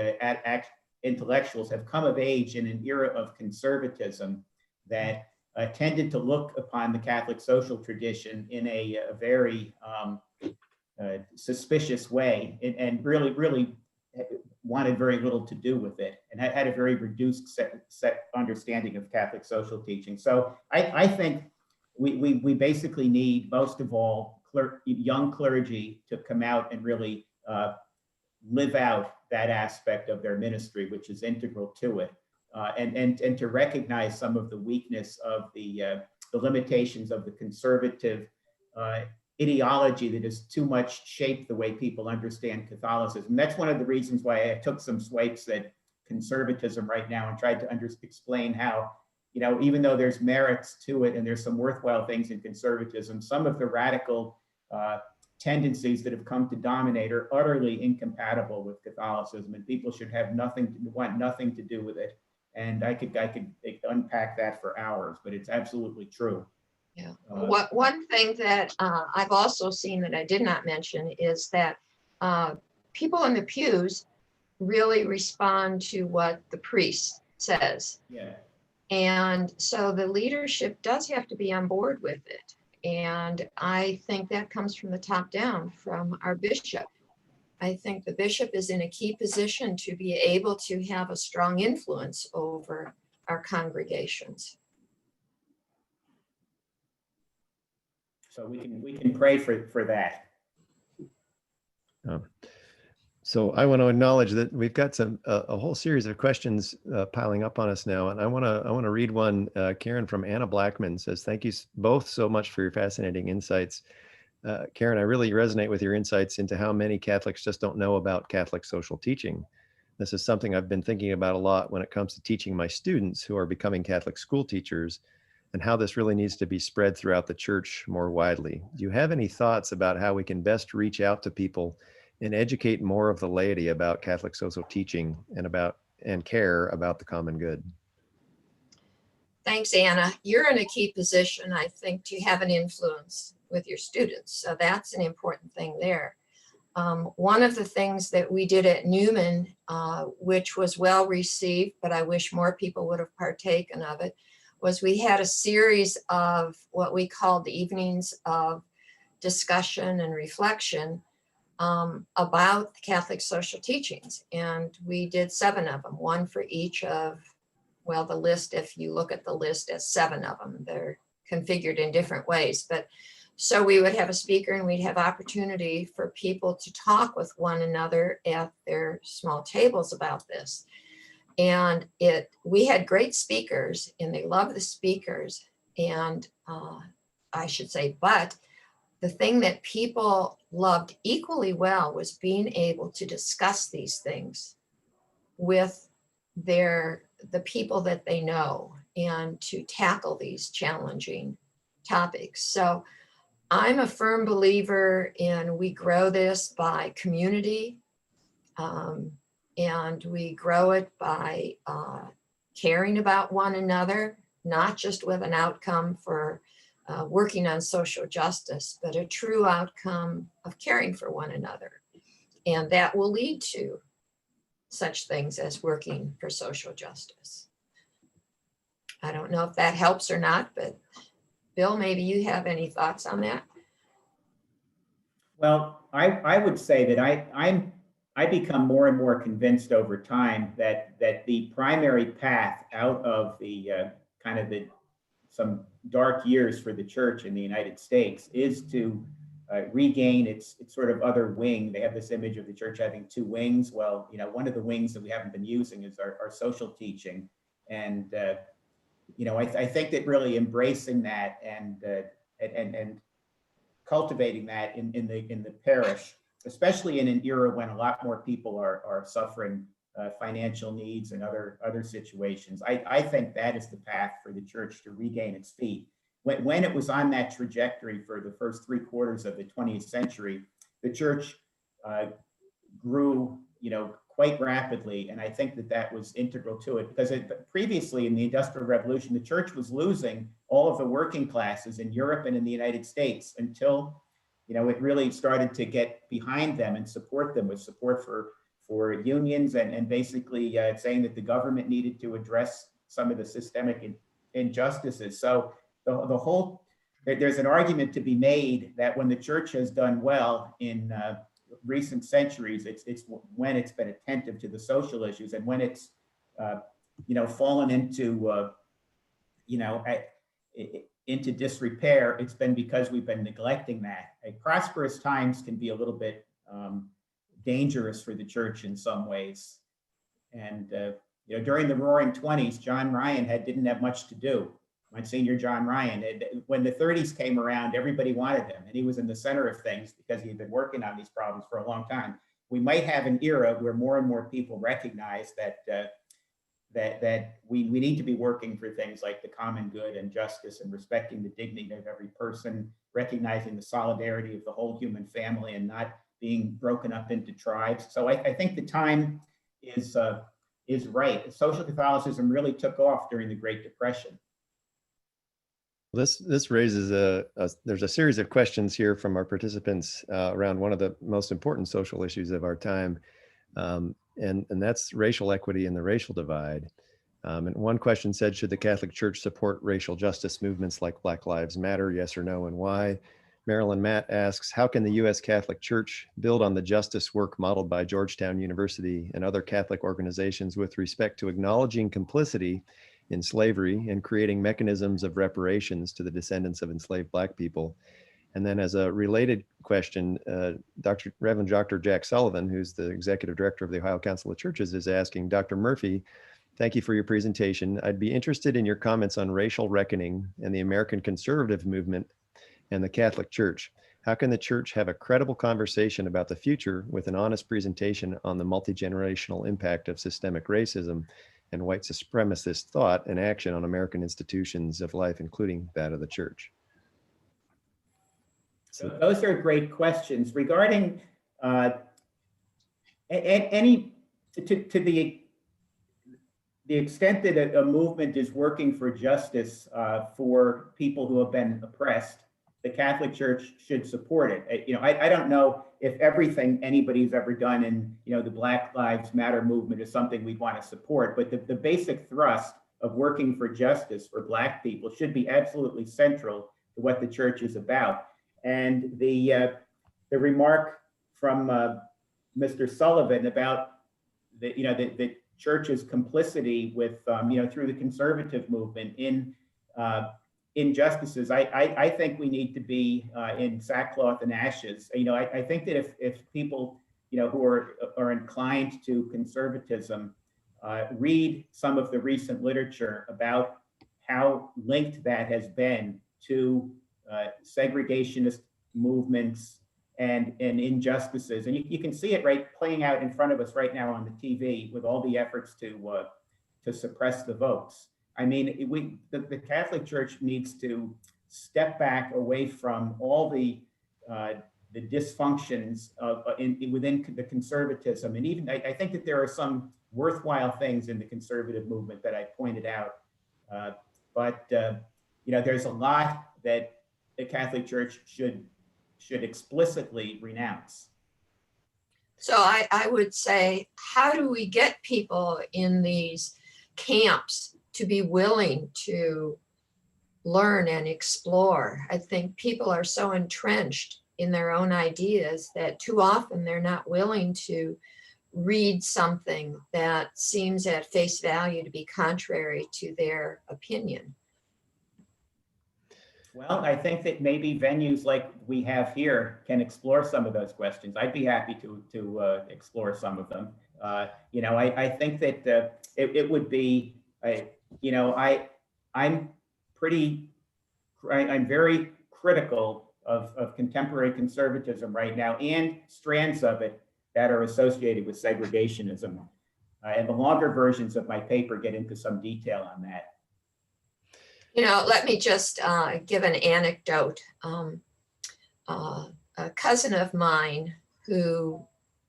intellectuals have come of age in an era of conservatism that tended to look upon the Catholic social tradition in a very suspicious way, and really wanted very little to do with it, and had a very reduced set understanding of Catholic social teaching. So I think we basically need, most of all, young clergy to come out and really live out that aspect of their ministry, which is integral to it, and to recognize some of the weakness of the limitations of the conservative ideology that has too much shaped the way people understand Catholicism. That's one of the reasons why I took some swipes at conservatism right now and tried to explain how, even though there's merits to it and there's some worthwhile things in conservatism, some of the radical tendencies that have come to dominate are utterly incompatible with Catholicism, and people should want nothing to do with it. And I could unpack that for hours, but it's absolutely true. Yeah. One thing that I've also seen that I did not mention is that people in the pews really respond to what the priest says. Yeah. And so the leadership does have to be on board with it. And I think that comes from the top down, from our bishop. I think the bishop is in a key position to be able to have a strong influence over our congregations. So we can pray for that. So I want to acknowledge that we've got a whole series of questions piling up on us now, and I want to read one. Karen, from Anna Blackman, says, "Thank you both so much for your fascinating insights." Karen, I really resonate with your insights into how many Catholics just don't know about Catholic social teaching. This is something I've been thinking about a lot when it comes to teaching my students who are becoming Catholic school teachers, and how this really needs to be spread throughout the church more widely. Do you have any thoughts about how we can best reach out to people and educate more of the laity about Catholic social teaching and care about the common good? Thanks, Anna. You're in a key position, I think, to have an influence with your students. So that's an important thing there. One of the things that we did at Newman, which was well received, but I wish more people would have partaken of it, was we had a series of what we called the evenings of discussion and reflection about the Catholic social teachings. And we did 7 of them, one for each of, well, the list, if you look at the list, as 7 of them, they're configured in different ways. But so we would have a speaker, and we'd have opportunity for people to talk with one another at their small tables about this. And we had great speakers, and they loved the speakers. And I should say, but the thing that people loved equally well was being able to discuss these things with the people that they know, and to tackle these challenging topics. So I'm a firm believer in, we grow this by community, and we grow it by caring about one another, not just with an outcome for working on social justice, but a true outcome of caring for one another. And that will lead to such things as working for social justice. I don't know if that helps or not, but Bill, maybe you have any thoughts on that? Well, I would say that I become more and more convinced over time that the primary path out of the kind of the some dark years for the church in the United States is to regain its sort of other wing. They have this image of the church having two wings. Well, one of the wings that we haven't been using is our social teaching, and I think that really embracing that and cultivating that in the parish, especially in an era when a lot more people are suffering financial needs and other situations. I think that is the path for the church to regain its feet. When it was on that trajectory for the first 3/4 of the 20th century, the church grew, quite rapidly, and I think that was integral to it, because previously in the Industrial Revolution, the church was losing all of the working classes in Europe and in the United States until, it really started to get behind them and support them with support for unions and basically saying that the government needed to address some of the systemic injustices. So there's an argument to be made that when the church has done well in recent centuries, it's when it's been attentive to the social issues, and when it's fallen into into disrepair, it's been because we've been neglecting that. Prosperous times can be a little bit dangerous for the church in some ways, and during the Roaring '20s, John Ryan didn't have much to do. Monsignor John Ryan, when the '30s came around, everybody wanted him, and he was in the center of things because he'd been working on these problems for a long time. We might have an era where more and more people recognize that we need to be working for things like the common good and justice and respecting the dignity of every person, recognizing the solidarity of the whole human family and not being broken up into tribes. So I think the time is right. Social Catholicism really took off during the Great Depression. This raises there's a series of questions here from our participants around one of the most important social issues of our time, and that's racial equity and the racial divide. And one question said, should the Catholic Church support racial justice movements like Black Lives Matter? Yes or no, and why? Marilyn Matt asks, how can the U.S. Catholic Church build on the justice work modeled by Georgetown University and other Catholic organizations with respect to acknowledging complicity in slavery and creating mechanisms of reparations to the descendants of enslaved Black people? And then as a related question, Reverend Dr. Jack Sullivan, who's the Executive Director of the Ohio Council of Churches, is asking, Dr. Murphy, thank you for your presentation. I'd be interested in your comments on racial reckoning and the American conservative movement and the Catholic Church. How can the church have a credible conversation about the future with an honest presentation on the multi-generational impact of systemic racism and white supremacist thought and action on American institutions of life, including that of the church? So those are great questions regarding any to the extent that a movement is working for justice for people who have been oppressed. The Catholic Church should support it. I don't know if everything anybody's ever done in the Black Lives Matter movement is something we'd want to support, but the basic thrust of working for justice for Black people should be absolutely central to what the church is about. And the remark from Mr. Sullivan about the church's complicity with through the conservative movement in injustices, I think we need to be in sackcloth and ashes. I think that if people who are inclined to conservatism read some of the recent literature about how linked that has been to segregationist movements and injustices, and you can see it playing out in front of us right now on the TV with all the efforts to suppress the votes. I mean, the Catholic Church needs to step back away from all the dysfunctions within the conservatism, and even I think that there are some worthwhile things in the conservative movement that I pointed out, but there's a lot that the Catholic Church should explicitly renounce. So I would say, how do we get people in these camps to be willing to learn and explore? I think people are so entrenched in their own ideas that too often they're not willing to read something that seems at face value to be contrary to their opinion. Well, I think that maybe venues like we have here can explore some of those questions. I'd be happy to explore some of them. I think that it would be, I'm pretty, I'm very critical of contemporary conservatism right now and strands of it that are associated with segregationism. And the longer versions of my paper get into some detail on that. Let me just give an anecdote. A cousin of mine who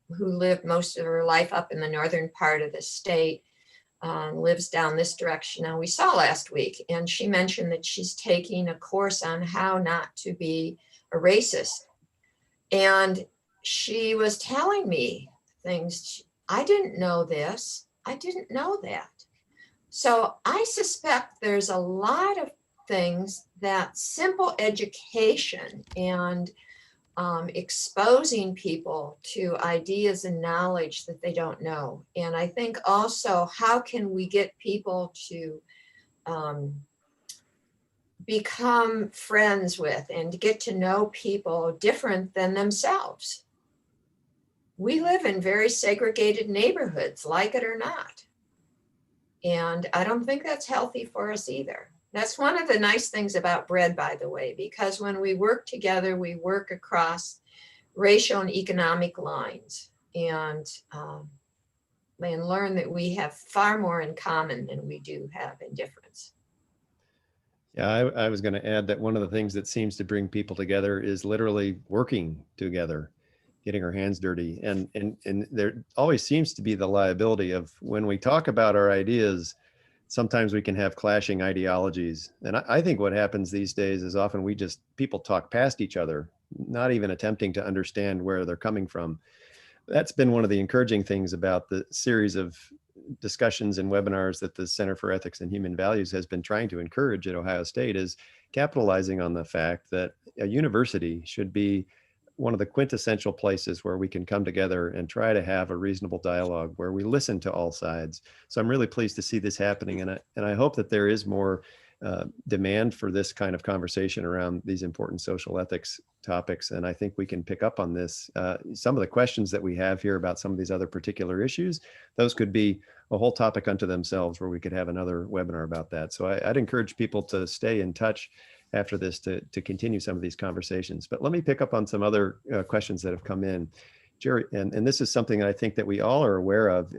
lived most of her life up in the northern part of the state lives down this direction now, we saw last week, and she mentioned that she's taking a course on how not to be a racist. And she was telling me things, I didn't know this, I didn't know that. So I suspect there's a lot of things that simple education and exposing people to ideas and knowledge that they don't know. And I think also, how can we get people to become friends with and get to know people different than themselves? We live in very segregated neighborhoods, like it or not. And I don't think that's healthy for us either. That's one of the nice things about bread, by the way, because when we work together, we work across racial and economic lines and learn that we have far more in common than we do have in difference. Yeah, I was going to add that one of the things that seems to bring people together is literally working together, getting our hands dirty. And there always seems to be the liability of, when we talk about our ideas, sometimes we can have clashing ideologies. And I think what happens these days is often people talk past each other, not even attempting to understand where they're coming from. That's been one of the encouraging things about the series of discussions and webinars that the Center for Ethics and Human Values has been trying to encourage at Ohio State, is capitalizing on the fact that a university should be one of the quintessential places where we can come together and try to have a reasonable dialogue where we listen to all sides. So I'm really pleased to see this happening. And I hope that there is more demand for this kind of conversation around these important social ethics topics. And I think we can pick up on this. Some of the questions that we have here about some of these other particular issues, those could be a whole topic unto themselves where we could have another webinar about that. So I'd encourage people to stay in touch after this to continue some of these conversations. But let me pick up on some other questions that have come in. Jerry, and this is something I think that we all are aware of.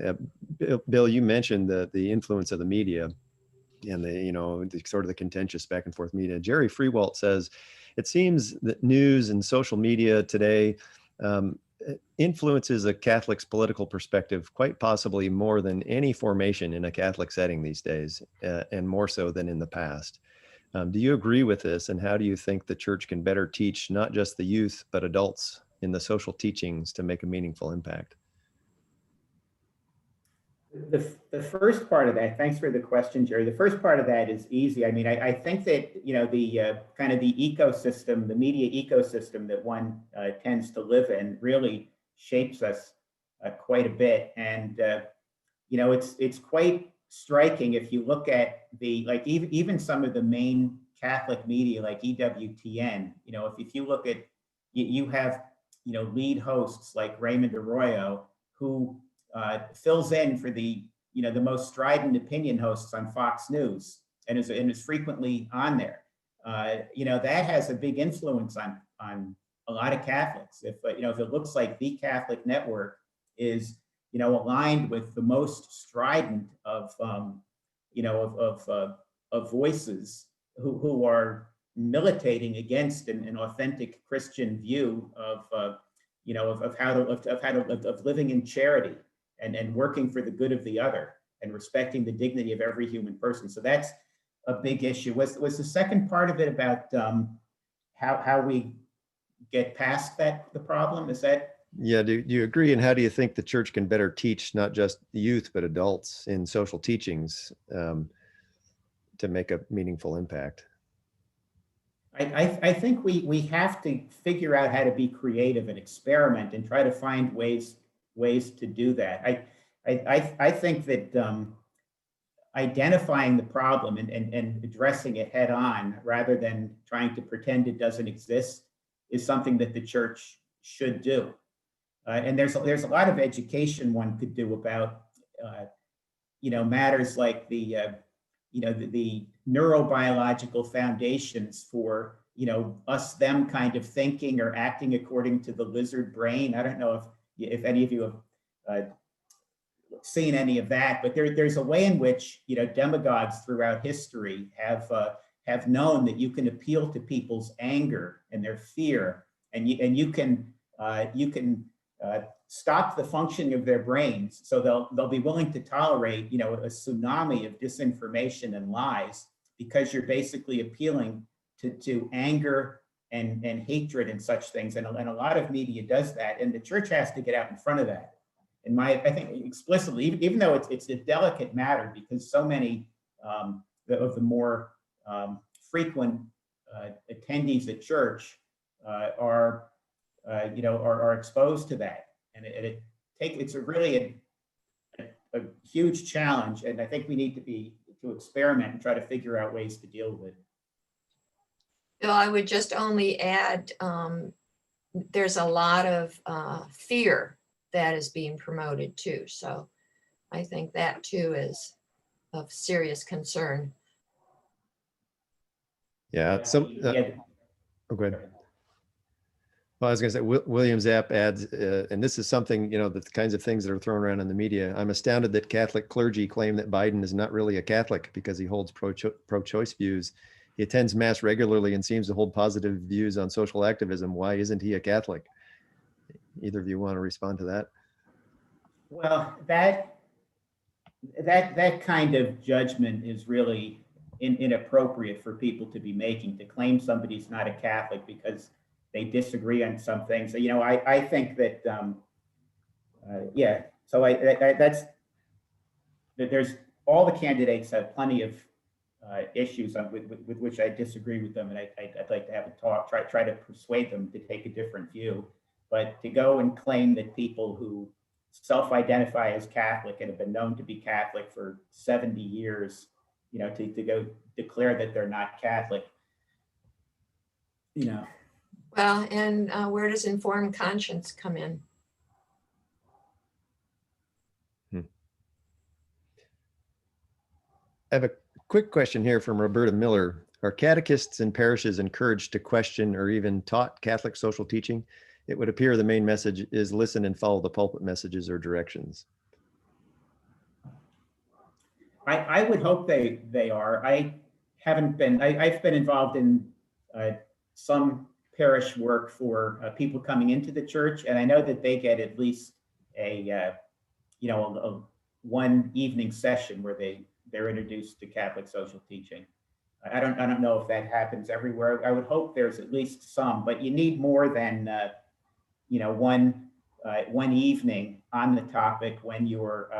Bill, you mentioned the influence of the media and the sort of the contentious back and forth media. Jerry Freewalt says, it seems that news and social media today influences a Catholic's political perspective quite possibly more than any formation in a Catholic setting these days, and more so than in the past. Do you agree with this? And how do you think the church can better teach not just the youth, but adults in the social teachings to make a meaningful impact? The first part of that, thanks for the question, Jerry. The first part of that is easy. I mean, I think that, the kind of the ecosystem, the media ecosystem that one tends to live in really shapes us quite a bit. And, it's quite striking if you look at even some of the main Catholic media like EWTN. If you look at, you have lead hosts like Raymond Arroyo, who fills in for the most strident opinion hosts on Fox News and is frequently on there. That has a big influence on a lot of Catholics. If it looks like the Catholic network is aligned with the most strident of voices who are militating against an authentic Christian view of living in charity and working for the good of the other and respecting the dignity of every human person. So that's a big issue. Was the second part of it about how we get past the problem? Is that? Yeah, do you agree? And how do you think the church can better teach not just youth, but adults in social teachings to make a meaningful impact? I think we have to figure out how to be creative and experiment and try to find ways to do that. I think that identifying the problem and addressing it head on rather than trying to pretend it doesn't exist is something that the church should do. And there's a lot of education one could do about matters like the neurobiological foundations for us them kind of thinking or acting according to the lizard brain. I don't know if any of you have seen any of that, but there's a way in which demagogues throughout history have known that you can appeal to people's anger and their fear, and you can stop the functioning of their brains, so they'll be willing to tolerate a tsunami of disinformation and lies, because you're basically appealing to anger and hatred and such things, and a lot of media does that, and the church has to get out in front of that. I think explicitly, even though it's a delicate matter, because so many of the more frequent attendees at church are exposed to that, and it's really a huge challenge, and I think we need to experiment and try to figure out ways to deal with it. Bill, I would just only add, there's a lot of fear that is being promoted too. So I think that too is of serious concern. Yeah, oh, go ahead. Well, I was going to say, William Zapp adds, and this is something, the kinds of things that are thrown around in the media. I'm astounded that Catholic clergy claim that Biden is not really a Catholic because he holds pro-choice views. He attends mass regularly and seems to hold positive views on social activism. Why isn't he a Catholic? Either of you want to respond to that? Well, that kind of judgment is really inappropriate for people to be making, to claim somebody's not a Catholic because they disagree on some things. I think that, so that's, that there's, all the candidates have plenty of issues with which I disagree with them, and I'd like to have a talk, try to persuade them to take a different view. But to go and claim that people who self-identify as Catholic and have been known to be Catholic for 70 years, to go declare that they're not Catholic, Well, and where does informed conscience come in? I have a quick question here from Roberta Miller. Are catechists in parishes encouraged to question or even taught Catholic social teaching? It would appear the main message is listen and follow the pulpit messages or directions. I would hope they are. I've been involved in some parish work for people coming into the church, and I know that they get at least a one evening session where they're introduced to Catholic social teaching. I don't know if that happens everywhere. I would hope there's at least some, but you need more than one evening on the topic when you're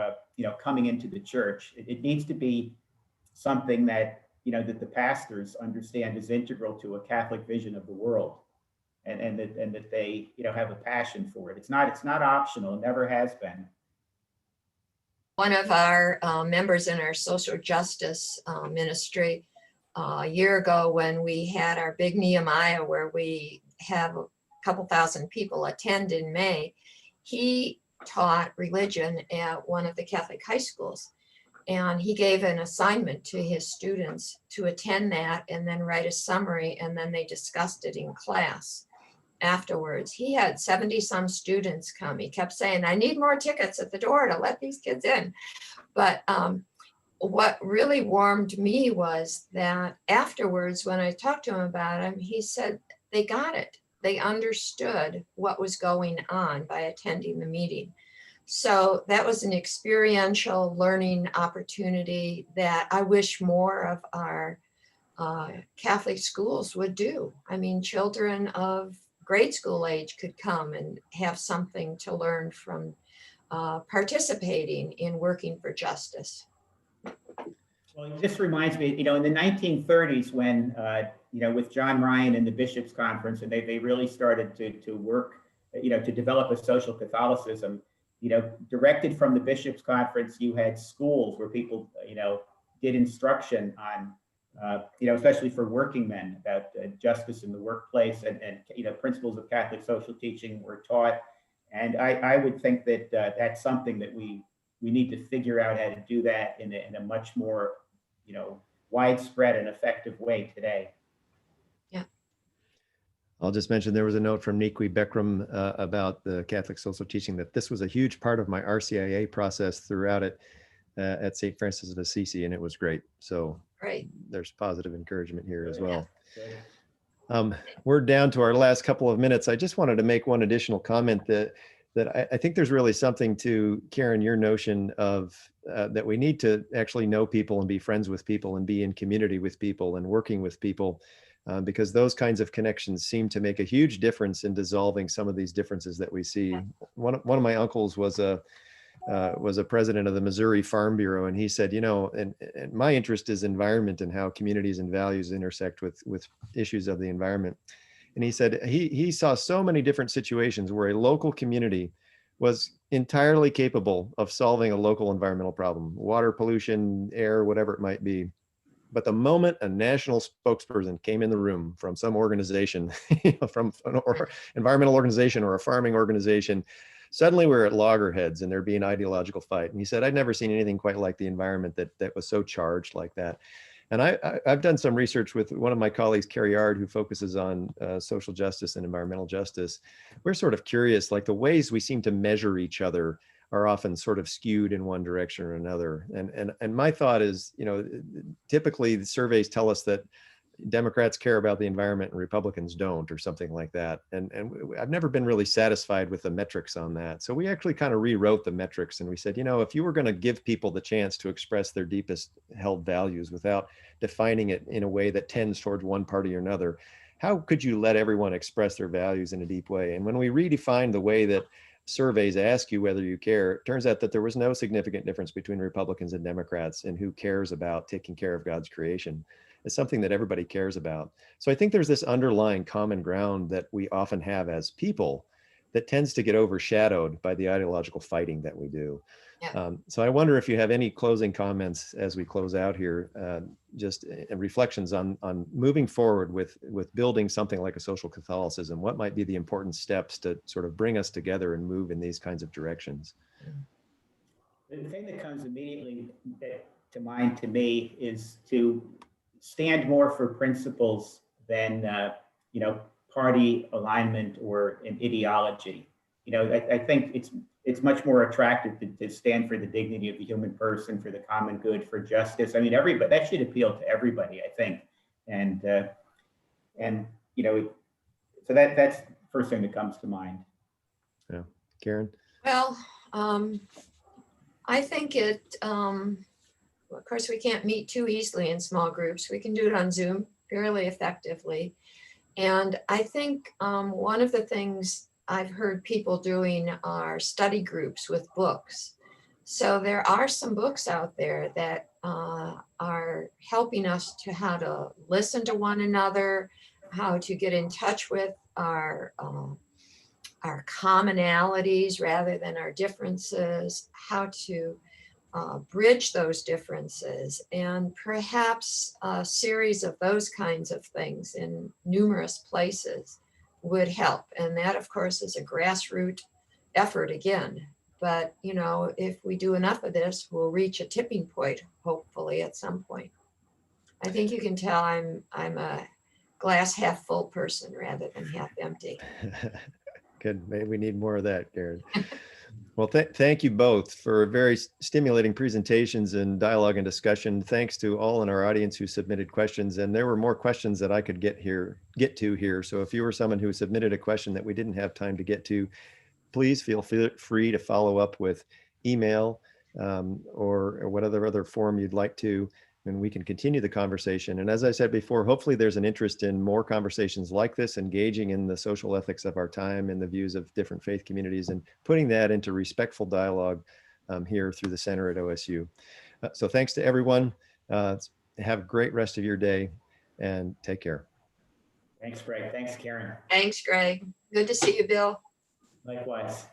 coming into the church. It needs to be something that that the pastors understand is integral to a Catholic vision of the world, and that they have a passion for it. It's not optional. It never has been. One of our members in our social justice ministry a year ago, when we had our big Nehemiah, where we have a couple thousand people attend in May, he taught religion at one of the Catholic high schools. And he gave an assignment to his students to attend that and then write a summary, and then they discussed it in class afterwards. He had 70 some students come. He kept saying, I need more tickets at the door to let these kids in. But what really warmed me was that afterwards, when I talked to him about him, he said they got it. They understood what was going on by attending the meeting. So that was an experiential learning opportunity that I wish more of our Catholic schools would do. I mean, children of grade school age could come and have something to learn from participating in working for justice. Well, this reminds me, in the 1930s when, with John Ryan and the Bishops' Conference, and they really started to work, to develop a social Catholicism, directed from the Bishops' Conference, you had schools where people, did instruction on, especially for working men about justice in the workplace, and principles of Catholic social teaching were taught. And I would think that that's something that we need to figure out how to do that in a much more, widespread and effective way today. Yeah. I'll just mention there was a note from Nikwi Bekram about the Catholic social teaching, that this was a huge part of my RCIA process throughout it at St. Francis of Assisi, and it was great. So Right. There's positive encouragement here as well. Yeah. We're down to our last couple of minutes. I just wanted to make one additional comment that I think there's really something to, Karen, your notion of that we need to actually know people and be friends with people and be in community with people and working with people, because those kinds of connections seem to make a huge difference in dissolving some of these differences that we see. One of my uncles was a president of the Missouri Farm Bureau, and he said, and my interest is environment and how communities and values intersect with issues of the environment. And he said he saw so many different situations where a local community was entirely capable of solving a local environmental problem, water pollution, air, whatever it might be. But the moment a national spokesperson came in the room from some organization, from an environmental organization or a farming organization, suddenly we're at loggerheads and there'd be an ideological fight. And he said, I'd never seen anything quite like the environment that was so charged like that. And I've done some research with one of my colleagues, Carrie Yard, who focuses on social justice and environmental justice. We're sort of curious, like the ways we seem to measure each other are often sort of skewed in one direction or another. And my thought is, typically the surveys tell us that Democrats care about the environment and Republicans don't, or something like that. And I've never been really satisfied with the metrics on that. So we actually kind of rewrote the metrics, and we said, if you were going to give people the chance to express their deepest held values without defining it in a way that tends towards one party or another, how could you let everyone express their values in a deep way? And when we redefined the way that surveys ask you whether you care, it turns out that there was no significant difference between Republicans and Democrats in who cares about taking care of God's creation. It's something that everybody cares about. So I think there's this underlying common ground that we often have as people that tends to get overshadowed by the ideological fighting that we do. Yeah. So I wonder if you have any closing comments as we close out here, just reflections on moving forward with building something like a social Catholicism. What might be the important steps to sort of bring us together and move in these kinds of directions? The thing that comes immediately to mind to me is to stand more for principles than party alignment or an ideology. I think it's much more attractive to stand for the dignity of the human person, for the common good, for justice. I mean, everybody, that should appeal to everybody, I think. And so that's the first thing that comes to mind. Yeah, Karen? Well, I think of course, we can't meet too easily in small groups. We can do it on Zoom fairly effectively. And I think one of the things I've heard people doing are study groups with books. So there are some books out there that are helping us to how to listen to one another, how to get in touch with our commonalities rather than our differences, how to bridge those differences, and perhaps a series of those kinds of things in numerous places would help. And that, of course, is a grassroots effort again. But, if we do enough of this, we'll reach a tipping point, hopefully, at some point. I think you can tell I'm a glass half full person rather than half empty. Good. Maybe we need more of that, Karen. Well, thank you both for very stimulating presentations and dialogue and discussion. Thanks to all in our audience who submitted questions. And there were more questions that I could get to here. So if you were someone who submitted a question that we didn't have time to get to, please feel free to follow up with email or whatever other form you'd like to. and we can continue the conversation. And as I said before, hopefully there's an interest in more conversations like this, engaging in the social ethics of our time and the views of different faith communities, and putting that into respectful dialogue here through the center at OSU. So thanks to everyone. Have a great rest of your day and take care. Thanks, Greg. Thanks, Karen. Thanks, Greg. Good to see you, Bill. Likewise.